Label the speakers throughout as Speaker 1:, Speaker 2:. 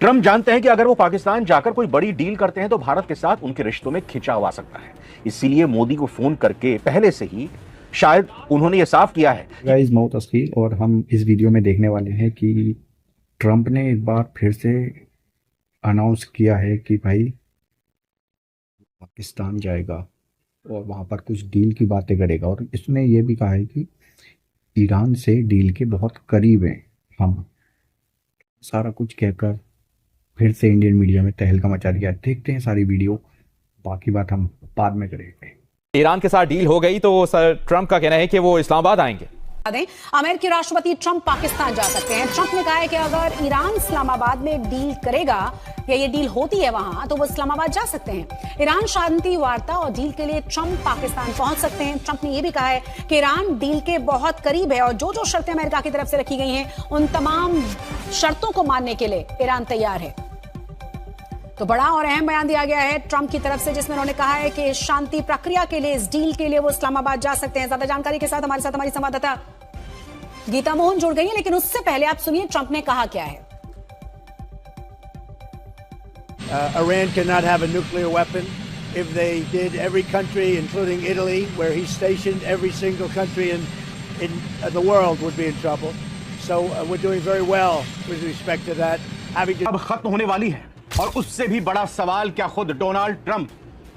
Speaker 1: Trump जानते हैं कि अगर वो पाकिस्तान जाकर कोई बड़ी डील करते हैं तो भारत के साथ उनके रिश्तों में खिंचाव आ सकता है। इसीलिए मोदी को फोन करके पहले से ही शायद उन्होंने ये साफ किया है।
Speaker 2: गाइस मैं तस्कीर और हम इस वीडियो में देखने वाले हैं कि ट्रंप ने एक बार फिर से अनाउंस किया है कि भाई पाकिस्तान जाएगा और वहाँ पर कुछ डील की बातें करेगा, और इसने ये भी कहा है कि ईरान से डील के बहुत करीब हैं हम। सारा कुछ कहकर फिर से इंडियन मीडिया में तहलका मचा दिया। देखते हैं सारी वीडियो, बाकी बात हम बाद में करेंगे।
Speaker 3: ईरान के साथ डील हो गई तो सर ट्रंप का कहना है कि वो इस्लामाबाद आएंगे।
Speaker 4: अमेरिकी राष्ट्रपति ट्रंप पाकिस्तान जा सकते हैं। ट्रंप ने कहा है कि अगर ईरान इस्लामाबाद में डील करेगा या ये डील होती है वहां, तो वो इस्लामाबाद जा सकते हैं। ईरान शांति वार्ता और डील के लिए ट्रंप पाकिस्तान पहुंच सकते हैं। ट्रंप ने ये भी कहा है कि ईरान डील के बहुत करीब है और जो शर्तें अमेरिका की तरफ से रखी गई हैं उन तमाम शर्तों को मानने के लिए ईरान तैयार है। तो बड़ा और अहम बयान दिया गया है ट्रंप की तरफ से, जिसमें उन्होंने कहा है कि शांति प्रक्रिया के लिए, इस डील के लिए वो इस्लामाबाद जा सकते हैं। ज्यादा जानकारी के साथ हमारे साथ हमारी संवाददाता गीता मोहन जुड़ गई है, लेकिन उससे पहले आप सुनिए ट्रंप ने कहा क्या है।
Speaker 5: Iran cannot have a nuclear weapon. If they did, every country, including Italy, where he's stationed, every single country in the world would be in trouble. So we're doing very well with respect to that.
Speaker 1: अब खत्म होने वाली है, और उससे भी बड़ा सवाल, क्या खुद डोनाल्ड ट्रंप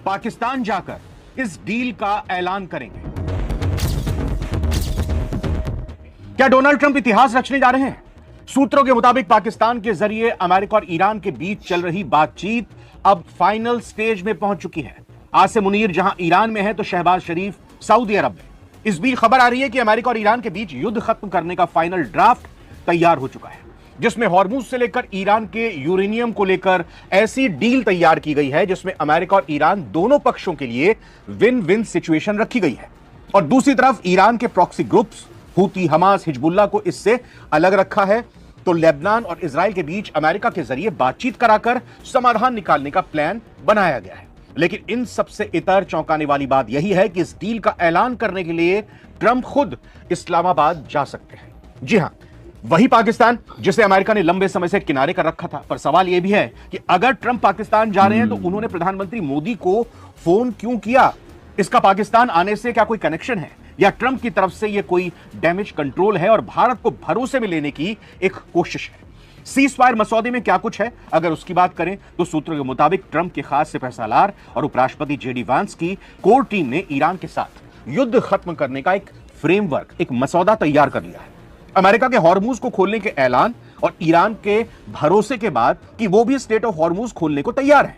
Speaker 1: पाकिस्तान जाकर इस डील का ऐलान करेंगे? क्या डोनाल्ड ट्रंप इतिहास रचने जा रहे हैं? सूत्रों के मुताबिक पाकिस्तान के जरिए अमेरिका और ईरान के बीच चल रही बातचीत अब फाइनल स्टेज में पहुंच चुकी है। आसिम मुनीर जहां ईरान में है तो शहबाज शरीफ सऊदी अरब में। इस बीच खबर आ रही है कि अमेरिका और ईरान के बीच युद्ध खत्म करने का फाइनल ड्राफ्ट तैयार हो चुका है, जिसमें हॉर्मुज से लेकर ईरान के यूरेनियम को लेकर ऐसी डील तैयार की गई है जिसमें अमेरिका और ईरान दोनों पक्षों के लिए विन विन सिचुएशन रखी गई है। और दूसरी तरफ ईरान के proxy groups Houthi, Hamas, Hezbollah को इससे अलग रखा है। तो लेबनान और इजराइल के बीच अमेरिका के जरिए बातचीत कराकर समाधान निकालने का प्लान बनाया गया है। लेकिन इन सबसे इतर चौंकाने वाली बात यही है कि इस डील का ऐलान करने के लिए ट्रंप खुद इस्लामाबाद जा सकते हैं। जी हां, वही पाकिस्तान जिसे अमेरिका ने लंबे समय से किनारे कर रखा था। पर सवाल यह भी है कि अगर ट्रंप पाकिस्तान जा रहे हैं तो उन्होंने प्रधानमंत्री मोदी को फोन क्यों किया? इसका पाकिस्तान आने से क्या कोई कनेक्शन है, या ट्रंप की तरफ से यह कोई डैमेज कंट्रोल है और भारत को भरोसे में लेने की एक कोशिश है? सीज फायर मसौदे में क्या कुछ है, अगर उसकी बात करें तो सूत्रों के मुताबिक ट्रंप के खास सिपह सालार और उपराष्ट्रपति जेडी वांस की कोर टीम ने ईरान के साथ युद्ध खत्म करने का एक फ्रेमवर्क, एक मसौदा तैयार कर लिया है। अमेरिका के हॉर्मुज को खोलने के ऐलान और ईरान के भरोसे के बाद कि वो भी स्टेट ऑफ हॉर्मुज खोलने को तैयार है,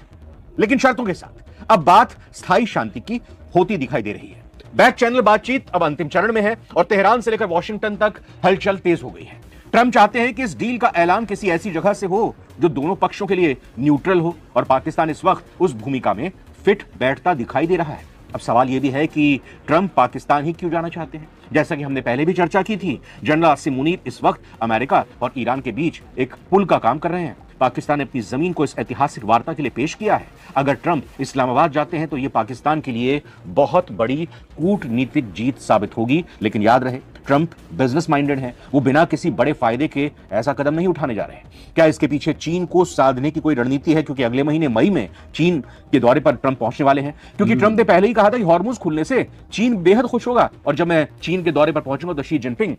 Speaker 1: लेकिन शर्तों के साथ। अब बात स्थायी शांति की होती दिखाई दे रही है। बैक चैनल बातचीत अब अंतिम चरण में है और तेहरान से लेकर वॉशिंगटन तक हलचल तेज हो गई है। ट्रंप चाहते हैं कि इस डील का ऐलान किसी ऐसी जगह से हो जो दोनों पक्षों के लिए न्यूट्रल हो, और पाकिस्तान इस वक्त उस भूमिका में फिट बैठता दिखाई दे रहा है। अब सवाल यह भी है कि ट्रंप पाकिस्तान ही क्यों जाना चाहते हैं? जैसा कि हमने पहले भी चर्चा की थी, जनरल आसिम मुनीर इस वक्त अमेरिका और ईरान के बीच एक पुल का काम कर रहे हैं। पाकिस्तान ने अपनी जमीन को इस ऐतिहासिक वार्ता के लिए पेश किया है। अगर ट्रंप इस्लामाबाद जाते हैं तो यह पाकिस्तान के लिए बहुत बड़ी कूटनीतिक जीत साबित होगी। लेकिन याद रहे, ट्रंप बिजनेस माइंडेड हैं, वो बिना किसी बड़े फायदे के ऐसा कदम नहीं उठाने जा रहे हैं। क्या इसके पीछे चीन को साधने की कोई रणनीति है? क्योंकि अगले महीने मई में चीन के दौरे पर ट्रंप पहुंचने वाले हैं। क्योंकि ट्रंप ने पहले ही कहा था कि हॉर्मुज खुलने से चीन बेहद खुश होगा, और जब मैं चीन के दौरे पर पहुंचूंगा तो शी जिनपिंग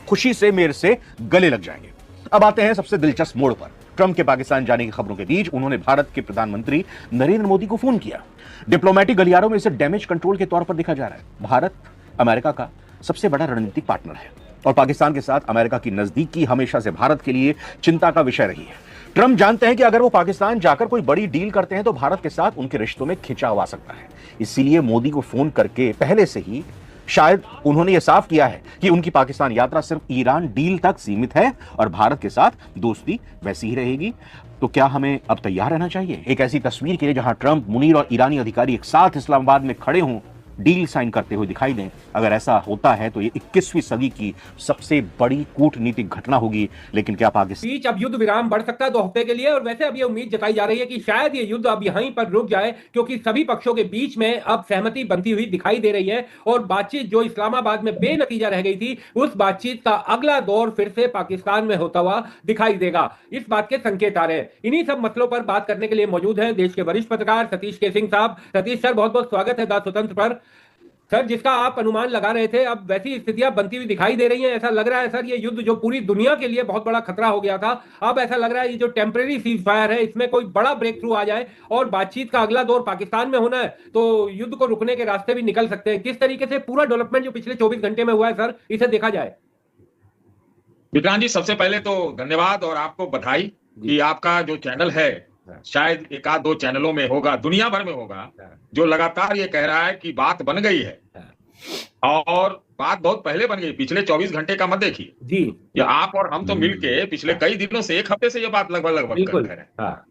Speaker 1: खुशी से मेरे से गले लग जाएंगे। अब आते हैं सबसे दिलचस्प मोड़ पर। ट्रंप के पाकिस्तान जाने की खबरों के बीच उन्होंने भारत के प्रधानमंत्री नरेंद्र मोदी को फोन किया। डिप्लोमेटिक गलियारों में इसे डैमेज कंट्रोल के तौर पर देखा जा रहा है। भारत अमेरिका का सबसे बड़ा रणनीतिक पार्टनर है और पाकिस्तान के साथ अमेरिका की नजदीकी हमेशा से भारत के लिए चिंता का विषय रही है। ट्रंप जानते हैं कि अगर वो पाकिस्तान जाकर कोई बड़ी डील करते हैं तो भारत के साथ उनके रिश्तों में खिंचाव आ सकता है। इसीलिए मोदी को फोन करके पहले से ही शायद उन्होंने यह साफ किया है कि उनकी पाकिस्तान यात्रा सिर्फ ईरान डील तक सीमित है और भारत के साथ दोस्ती वैसी ही रहेगी। तो क्या हमें अब तैयार रहना चाहिए एक ऐसी तस्वीर के लिए जहां ट्रंप, मुनीर और ईरानी अधिकारी एक साथ इस्लामाबाद में खड़े हों डील साइन करते हुए दिखाई दें। अगर ऐसा होता है तो ये 21वीं सदी की सबसे बड़ी कूटनीतिक घटना होगी। लेकिन क्या पाकिस्तान
Speaker 6: बीच अब युद्ध विराम बढ़ सकता है 2 हफ्ते के लिए, और वैसे अब ये उम्मीद जताई जा रही है कि शायद ये युद्ध अब यहीं पर रुक जाए, क्योंकि सभी पक्षों के बीच में अब सहमति बनती हुई दिखाई दे रही है, और बातचीत जो इस्लामाबाद में बेनतीजा रह गई थी, उस बातचीत का अगला दौर फिर से पाकिस्तान में होता हुआ दिखाई देगा। इस बात के संकेत आ रहे हैं। इन्हीं सब मसलों पर बात करने के लिए मौजूद हैं देश के वरिष्ठ पत्रकार सतीश के सिंह साहब। सतीश सर, बहुत बहुत स्वागत है द स्वतंत्र पर। सर, जिसका आप अनुमान लगा रहे थे, अब वैसी स्थितियां बनती हुई दिखाई दे रही हैं। ऐसा लग रहा है सर, ये युद्ध जो पूरी दुनिया के लिए बहुत बड़ा खतरा हो गया था, अब ऐसा लग रहा है ये जो टेम्परेरी सीज फायर है, इसमें कोई बड़ा ब्रेक थ्रू आ जाए और बातचीत का अगला दौर पाकिस्तान में होना है, तो युद्ध को रुकने के रास्ते भी निकल सकते हैं। किस तरीके से पूरा डेवलपमेंट जो पिछले 24 घंटे में हुआ है सर, इसे देखा जाए?
Speaker 7: विक्रांत जी, सबसे पहले तो धन्यवाद और आपको बधाई कि आपका जो चैनल है, शायद 1-2 चैनलों में होगा, दुनिया भर में होगा, जो लगातार ये कह रहा है कि बात बन गई है, और बात बहुत पहले बन गई, पिछले 24 घंटे का मत देखिए
Speaker 6: जी।
Speaker 7: या आप और हम तो मिलके पिछले कई दिनों से, 1 हफ्ते से ये बात लगभग कह रहे हैं।
Speaker 6: हाँ।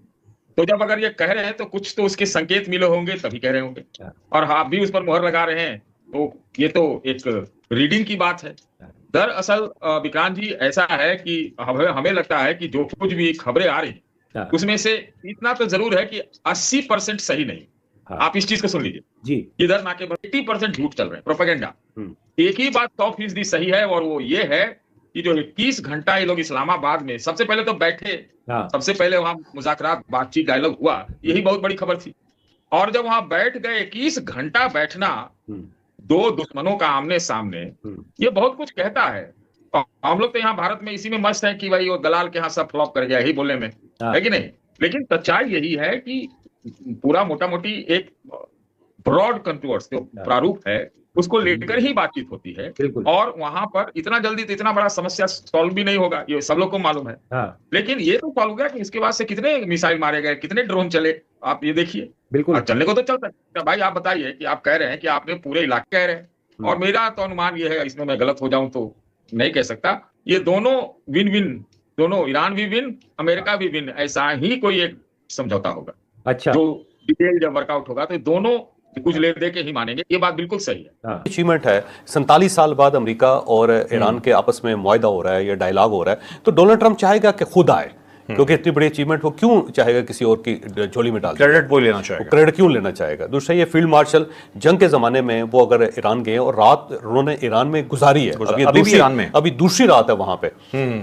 Speaker 7: तो जब अगर ये कह रहे हैं तो कुछ तो उसके संकेत मिले होंगे, तभी कह रहे होंगे, और आप भी उस पर मुहर लगा रहे हैं, तो ये तो एक रीडिंग की बात है। दरअसल विक्रांत जी, ऐसा है कि हमें लगता है कि जो कुछ भी खबरें आ रही उसमें से इतना तो जरूर है कि 80% सही नहीं। आप इस चीज को सुन लीजिए
Speaker 6: जी।
Speaker 7: इधर ना के 80% झूठ चल रहे हैं, प्रोपेगेंडा। एक ही बात 100% सही है, और वो ये है कि जो 21 घंटा ये लोग इस्लामाबाद में सबसे पहले तो बैठे, सबसे पहले वहां मुज़ाकरात, बातचीत, डायलॉग हुआ, यही बहुत बड़ी खबर थी। और जब वहां बैठ गए, 21 घंटा बैठना 2 दुश्मनों का आमने सामने, ये बहुत कुछ कहता है। और हम लोग तो यहाँ भारत में इसी में मस्त है कि भाई वो दलाल के यहाँ सब फ्लॉप कर गया, यही बोलने में, है कि नहीं? लेकिन सच्चाई यही है कि पूरा मोटा मोटी एक ब्रॉड कंटूर्स जो प्रारूप है उसको लेकर ही बातचीत होती है, और वहां पर इतना जल्दी तो इतना बड़ा समस्या सॉल्व भी नहीं होगा, ये सब लोग को मालूम है। लेकिन ये तो सॉल्व हो गया कि इसके बाद से कितने मिसाइल मारे गए, कितने ड्रोन चले, आप ये देखिए।
Speaker 6: बिल्कुल,
Speaker 7: चलने को तो चल सकता है। भाई आप बताइए कि आप कह रहे हैं कि आपने पूरे इलाके कह रहे हैं, और मेरा तो अनुमान ये है, इसमें मैं गलत हो जाऊं तो नहीं कह सकता, ये दोनों विन विन, दोनों, ईरान भी विन, अमेरिका भी विन, ऐसा ही कोई एक समझौता होगा।
Speaker 6: अच्छा,
Speaker 7: जो डिटेल जब वर्कआउट होगा तो दोनों कुछ ले दे के ही मानेंगे, ये बात बिल्कुल सही है।
Speaker 8: अचीवमेंट है, 47 साल बाद अमेरिका और ईरान के आपस में मुआहदा हो रहा है, ये डायलॉग हो रहा है, तो डोनाल्ड ट्रंप चाहेगा कि खुद आए, क्योंकि इतनी बड़ी अचीवमेंट वो क्यों चाहेगा किसी और की झोली में डाल,
Speaker 3: क्रेडिट वो लेना चाहेगा,
Speaker 8: क्रेडिट क्यों लेना चाहेगा। दूसरा, ये फील्ड मार्शल जंग के जमाने में वो अगर ईरान गए और रात उन्होंने ईरान में गुजारी है, अभी भी ईरान में, अभी दूसरी रात है वहां पे,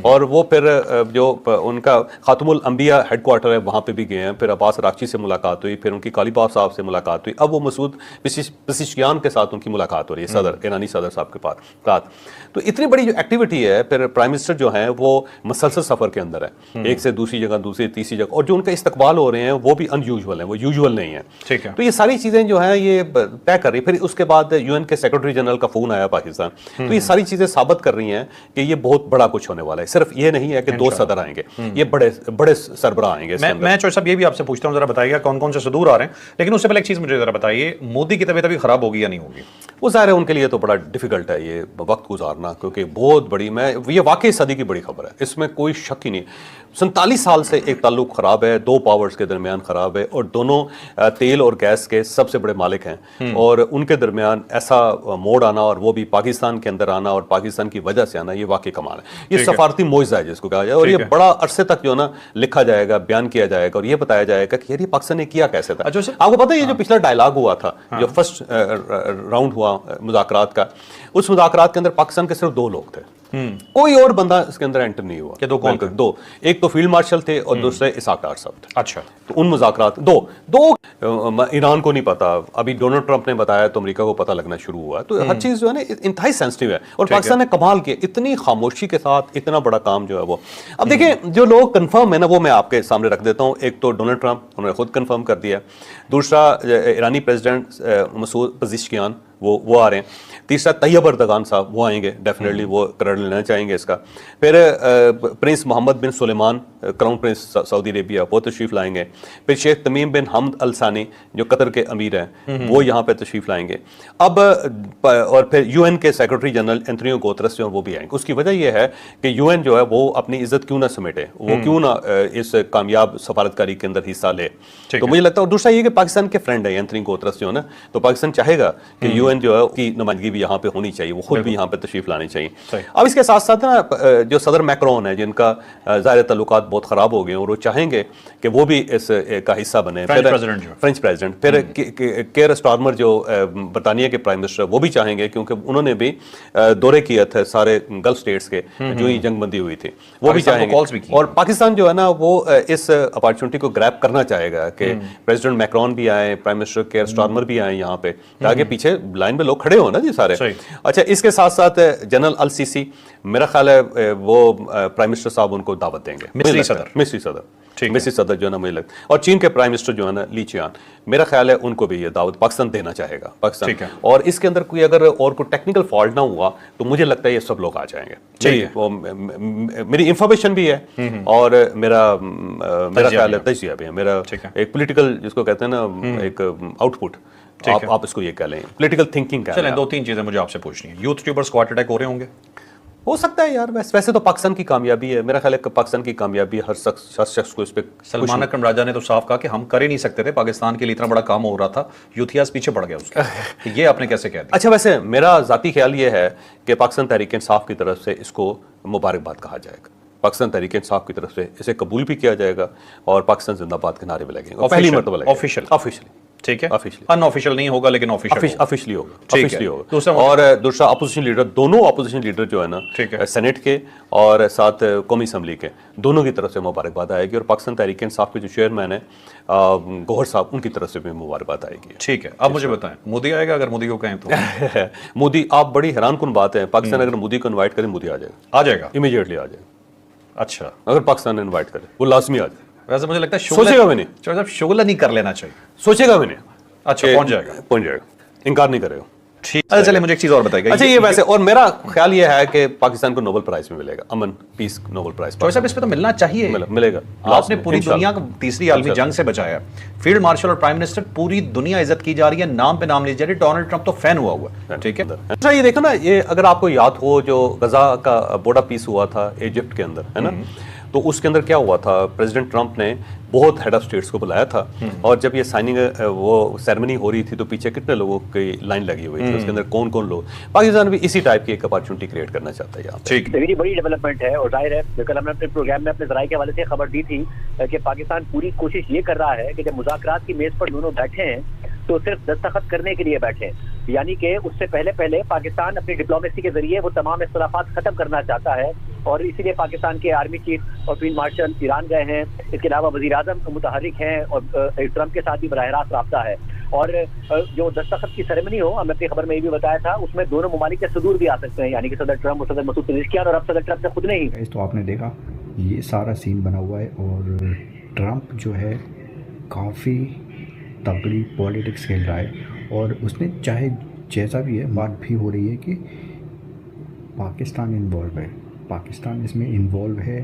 Speaker 8: और वो फिर जो उनका खातमुल अंबिया हेडक्वार्टर है वहां पे भी गए हैं, फिर अब्बास अरागची से मुलाकात हुई, फिर उनकी कालीबाफ साहब से मुलाकात हुई, अब वो मसूद पेज़ेश्कियान के साथ उनकी मुलाकात हो रही है, सदर, ईरानी सदर साहब के साथ। तो इतनी बड़ी जो एक्टिविटी है, फिर प्राइम मिनिस्टर जो है वो मसलसल सफर के अंदर है, एक से दूसरी जगह, दूसरी तीसरी जगह, और जो उनका इस्तकबाल हो रहे हैं वो भी अनयूजुअल है, वो यूजुअल नहीं है।
Speaker 3: ठीक है।
Speaker 8: तो ये सारी चीजें जो है ये तय कर रही। फिर उसके बाद यूएन के सेक्रेटरी जनरल का फोन आया पाकिस्तान, तो ये सारी चीजें साबित कर रही हैं कि ये बहुत बड़ा कुछ होने वाला है। सिर्फ ये नहीं है कि 2 सदर आएंगे, ये बड़े बड़े सरबराह आएंगे।
Speaker 3: मैं चौधरी साहब ये भी आपसे पूछता हूँ, जरा बताइएगा कौन कौन से सदूर आ रहे हैं, लेकिन उससे पहले एक चीज मुझे जरा बताइए, मोदी की तबीयत अभी खराब होगी या नहीं होगी?
Speaker 8: वो ज़ाहिर है उनके लिए तो बड़ा डिफिकल्ट है ये वक्त गुजारना, क्योंकि बहुत बड़ी, ये वाकई सदी की बड़ी खबर है, इसमें कोई शक ही नहीं। 47 साल से एक ताल्लुक खराब है, 2 पावर्स के दरमियान खराब है, और दोनों तेल और गैस के सबसे बड़े मालिक हैं, और उनके दरमियान ऐसा मोड़ आना, और वो भी पाकिस्तान के अंदर आना और पाकिस्तान की वजह से आना, ये वाकई कमाल है। ये सफारती मोइज़ा है जिसको कहा जाए, और ये बड़ा अरसे तक जो ना लिखा जाएगा, बयान किया जाएगा, और ये बताया जाएगा कि यार ये पाकिस्तान ने किया कैसे था। आपको पता है ये जो पिछला डायलॉग हुआ था, जो फर्स्ट राउंड हुआ मुज़ाकरात का, उस मुज़ाकरात के अंदर पाकिस्तान के सिर्फ 2 लोग थे, कोई और बंदा इसके अंदर एंटर नहीं हुआ।
Speaker 3: दो कौन थे?
Speaker 8: 2, एक तो फील्ड मार्शल थे और दूसरे इसाक डार साहब थे।
Speaker 3: अच्छा,
Speaker 8: तो उन मुज़ाकरात दो ईरान को नहीं पता, अभी डोनाल्ड ट्रंप ने बताया तो अमेरिका को पता लगना शुरू हुआ। तो हर चीज जो है ना इंतहाई सेंसिटिव है, और पाकिस्तान ने कमाल किया, इतनी खामोशी के साथ इतना बड़ा काम जो है वो। अब देखिए जो लोग कंफर्म है ना, वो मैं आपके सामने रख देता हूँ। एक तो डोनाल्ड ट्रंप, उन्होंने खुद कंफर्म कर दिया। दूसरा, ईरानी प्रेसिडेंट मसूद पेज़ेश्कियान वो आ रहे हैं। तीसरा, तैयब अर्दगान साहब वो आएंगे, डेफिनेटली वो क्रेडिट लेना चाहेंगे इसका। फिर prince Mohammed bin Suleiman, crown prince Saudi Arabia, वो तशरीफ लाएंगे। फिर शेख तमीम बिन हमद अल सानी जो कतर के अमीर हैं, वो यहाँ पे तशरीफ लाएंगे। अब और फिर यूएन के सेक्रेटरी जनरल एंटोनियो गुतेरेस जो वो भी आएंगे। उसकी वजह यह है कि यूएन जो है वो अपनी इज्जत क्यों ना समेटे, वो क्यों ना इस कामयाब सफारतकारी के अंदर हिस्सा ले। तो मुझे लगता है, और दूसरा ये कि पाकिस्तान के फ्रेंड है एंटोनियो गुतेरेस जो है ना, तो पाकिस्तान चाहेगा कि यूएन UN जो है उसकी नुमाइंदगी भी यहाँ पे होनी चाहिए, वो खुद भी यहाँ पे तशरीफ लानी चाहिए। अब इसके साथ साथ ना जो सदर मैक्रोन है, जिनका ज़ाहिर ताल्लुकात बहुत ख़राब हो गए और वो चाहेंगे कि वो भी इस का हिस्सा बने, फ्रेंच प्रेसिडेंट, फिर केयर स्टारमर जो बरतानिया के प्राइम मिनिस्टर, वो भी चाहेंगे, क्योंकि उन्होंने भी दौरे किए थे सारे गल्फ स्टेट्स के जो ही जंगबंदी हुई थी, वो भी चाहेंगे। और पाकिस्तान जो है ना वो इस अपॉर्चुनिटी को ग्रैब करना चाहेगा कि प्रेसिडेंट मैक्रोन भी आए, प्राइम मिनिस्टर केयर स्टारमर भी आए यहाँ पे, ताकि पीछे लाइन में लोग खड़े हो ना जी सारे। अच्छा, इसके साथ साथ जनरल अल सीसी, मेरा ख्याल है वो प्राइम मिनिस्टर साहब उनको दावत देंगे, मिस्री सदर जो है ना, मुझे लगता है। और चीन के प्राइम मिनिस्टर जो है ना ली चियान, मेरा ख्याल है उनको भी ये दावत पाकिस्तान देना चाहेगा पाकिस्तान। और इसके अंदर कोई अगर और कोई टेक्निकल फॉल्ट ना हुआ तो मुझे लगता है ये सब लोग आ जाएंगे। मेरी इंफॉर्मेशन भी है और मेरा ख्याल है तजिया भी है, मेरा एक पॉलिटिकल जिसको कहते हैं ना एक आउटपुट, आप इसको ये कह लें, पॉलिटिकल थिंकिंग का।
Speaker 3: चलें, 2-3 चीजें मुझे आपसे पूछनी है। यूथ ट्यूबर्स को हार्ट अटैक हो रहे होंगे?
Speaker 8: हो सकता है यार, वैसे तो पाकिस्तान की कामयाबी है, मेरा ख्याल है पाकिस्तान की कामयाबी हर शख्स को इस पे।
Speaker 3: सलमान अकरम राजा ने तो साफ कहा कि हम कर ही नहीं सकते थे, पाकिस्तान के लिए इतना बड़ा काम हो रहा था, यूथियास पीछे पड़ गया उसके। तो ये आपने कैसे कह दिया?
Speaker 8: अच्छा, वैसे मेरा जाती ख्याल ये है कि पाकिस्तान तहरीक इंसाफ की तरफ से इसको मुबारकबाद कहा जाएगा, पाकिस्तान तहरीक इंसाफ की तरफ से इसे कबूल भी किया जाएगा और पाकिस्तान जिंदाबाद के नारे भी लगेंगे, पहली मरतबा लगेंगे ऑफिशियली।
Speaker 3: ठीक है, अनऑफिशियल नहीं होगा लेकिन
Speaker 8: ऑफिशियली होगा। और दूसरा अपोजिशन लीडर, दोनों अपोजिशन लीडर जो है ना, सेनेट के और साथ कौमी असम्बली के, दोनों की तरफ से मुबारकबाद आएगी। और पाकिस्तान तहरीक इंसाफ के जो चेयरमैन है गौहर साहब, उनकी तरफ से भी मुबारकबाद आएगी।
Speaker 3: ठीक है, अब मुझे बताएं, मोदी आएगा? अगर मोदी को कहें तो
Speaker 8: मोदी, आप बड़ी हैरान कुन बात है, पाकिस्तान अगर मोदी को इन्वाइट करें, मोदी आ जाएगा इमीडिएटली आ जाएगा।
Speaker 3: अच्छा,
Speaker 8: अगर पाकिस्तान ने इन्वाइट करे, वो लाजमी आ जाए।
Speaker 3: वैसे मुझे लगता है
Speaker 8: सोचेगा भी नहीं,
Speaker 3: शुगला नहीं कर लेना चाहिए,
Speaker 8: सोचेगा भी नहीं।
Speaker 3: अच्छा, पहुंच जाएगा,
Speaker 8: इनकार नहीं करेगा।
Speaker 3: ठीक है, चलिए मुझे एक चीज और बताइएगा।
Speaker 8: अच्छा, ये वैसे, और मेरा ख्याल ये है कि पाकिस्तान को नोबेल प्राइज में मिलेगा, अमन पीस नोबेल प्राइज।
Speaker 3: तो साहब, इस पे तो मिलना चाहिए,
Speaker 8: मिलेगा।
Speaker 3: आपने पूरी दुनिया को तीसरी आलमी जंग से बचाया, फील्ड मार्शल और प्राइम मिनिस्टर, पूरी दुनिया इज्जत की जा रही है, नाम पे नाम ली जा रही है, डोनाल्ड ट्रंप तो फैन हुआ है। ठीक है,
Speaker 8: अच्छा, ये देखो ना, ये अगर आपको याद हो जो गजा का बॉर्डर पीस हुआ था इजिप्ट के अंदर, है ना, तो उसके अंदर क्या हुआ था, प्रेसिडेंट ट्रंप ने बहुत हेड ऑफ स्टेट्स को बुलाया था, और जब ये साइनिंग वो सेरेमनी हो रही थी तो पीछे कितने लोगों की लाइन लगी हुई थी, उसके अंदर कौन कौन लोग। पाकिस्तान भी इसी टाइप की एक अपॉर्चुनिटी क्रिएट करना चाहता है यहाँ पे।
Speaker 9: मेरी बड़ी डेवलपमेंट है, और जाहिर है कल हमने अपने प्रोग्राम में अपने जराये के हवाले से खबर दी थी कि पाकिस्तान पूरी कोशिश ये कर रहा है कि जब मुज़ाकरात की मेज पर दोनों बैठे हैं तो सिर्फ दस्तखत करने के लिए बैठे, यानी कि उससे पहले पाकिस्तान अपनी डिप्लोमेसी के जरिए वो तमाम इख्तलाफात खत्म करना चाहता है, और इसीलिए पाकिस्तान के आर्मी चीफ और फील्ड मार्शल ईरान गए हैं। इसके अलावा वज़ीर आज़म मुतहर्रिक हैं और ट्रंप के साथ भी बराह रास्त रब्ता है। और जो दस्तखत की सेरेमनी हो, हमने अपनी खबर में ये भी बताया था, उसमें दोनों ममालिक के सदूर भी आ सकते हैं, यानी कि सदर ट्रंप और सदर मसूद पेज़ेश्कियान, और अब सदर ट्रंप से खुद नहीं।
Speaker 2: तो आपने देखा ये सारा सीन बना हुआ है, और ट्रंप जो है काफ़ी तगड़ी पॉलिटिक्स खेल रहा है, और उसने चाहे जैसा भी है, बात भी हो रही है कि पाकिस्तान इन्वॉल्व है, पाकिस्तान इसमें इन्वॉल्व है,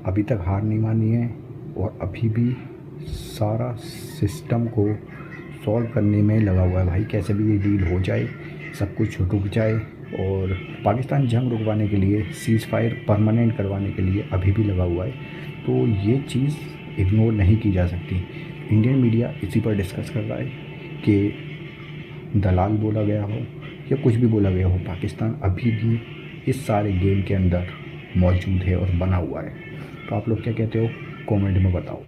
Speaker 2: अभी तक हार नहीं मानी है, और अभी भी सारा सिस्टम को सॉल्व करने में लगा हुआ है। भाई कैसे भी ये डील हो जाए, सब कुछ रुक जाए, और पाकिस्तान जंग रुकवाने के लिए, सीज़ फायर परमानेंट करवाने के लिए अभी भी लगा हुआ है। तो ये चीज़ इग्नोर नहीं की जा सकती। इंडियन मीडिया इसी पर डिस्कस कर रहा है कि दलाल बोला गया हो या कुछ भी बोला गया हो, पाकिस्तान अभी भी इस सारे गेम के अंदर मौजूद है और बना हुआ है। तो आप लोग क्या कहते हो, कमेंट में बताओ।